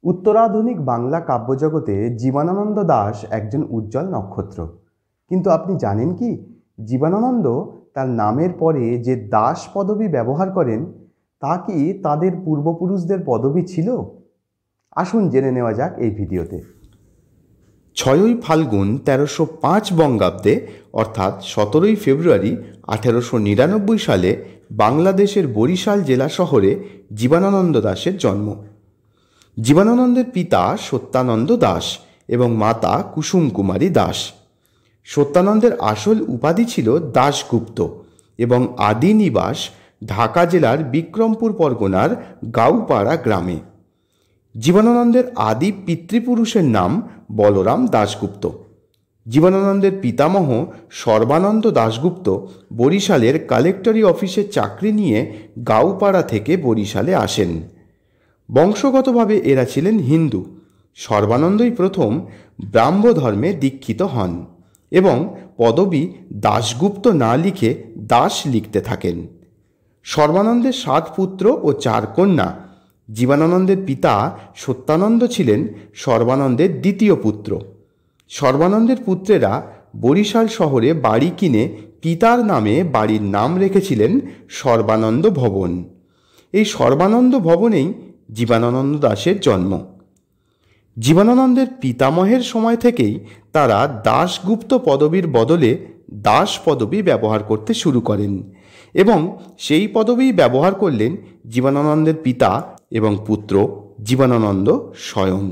উত্তরাধুনিক বাংলা কাব্যজগতে জীবনানন্দ দাশ একজন উজ্জ্বল নক্ষত্র। কিন্তু আপনি জানেন কি, জীবনানন্দ তার নামের পরে যে দাস পদবী ব্যবহার করেন তা কি তাদের পূর্বপুরুষদের পদবী ছিল? আসুন জেনে নেওয়া যাক এই ভিডিওতে। 6ই ফাল্গুন 1305 বঙ্গাব্দে অর্থাৎ 17ই ফেব্রুয়ারি 1899 সালে বাংলাদেশের বরিশাল জেলা শহরে জীবনানন্দ দাশের জন্ম। জীবনানন্দের পিতা সত্যানন্দ দাশ এবং মাতা কুসুম কুমারী দাস। সত্যানন্দের আসল উপাধি ছিল দাশগুপ্ত এবং আদি নিবাস ঢাকা জেলার বিক্রমপুর পরগনার গাউপাড়া গ্রামে। জীবনানন্দের আদি পিতৃপুরুষের নাম বলরাম দাশগুপ্ত। জীবনানন্দের পিতামহ সর্বানন্দ দাশগুপ্ত বরিশালের কালেক্টরি অফিসে চাকরি নিয়ে গাউপাড়া থেকে বরিশালে আসেন। বংশগতভাবে এরা ছিলেন হিন্দু। সর্বানন্দই প্রথম ব্রাহ্ম ধর্মে দীক্ষিত হন এবং পদবী দাশগুপ্ত না লিখে দাস লিখতে থাকেন। সর্বানন্দের 7 পুত্র ও 4 কন্যা। জীবনানন্দের পিতা সত্যানন্দ ছিলেন সর্বানন্দের দ্বিতীয় পুত্র। সর্বানন্দের পুত্রেরা বরিশাল শহরে বাড়ি কিনে পিতার নামে বাড়ির নাম রেখেছিলেন সর্বানন্দ ভবন। এই সর্বানন্দ ভবনেই জীবনানন্দ দাশের জন্ম। জীবনানন্দের পিতামহের সময় থেকেই তারা দাশগুপ্ত পদবীর বদলে দাস পদবী ব্যবহার করতে শুরু করেন এবং সেই পদবী ব্যবহার করলেন জীবনানন্দের পিতা এবং পুত্র জীবনানন্দ স্বয়ং।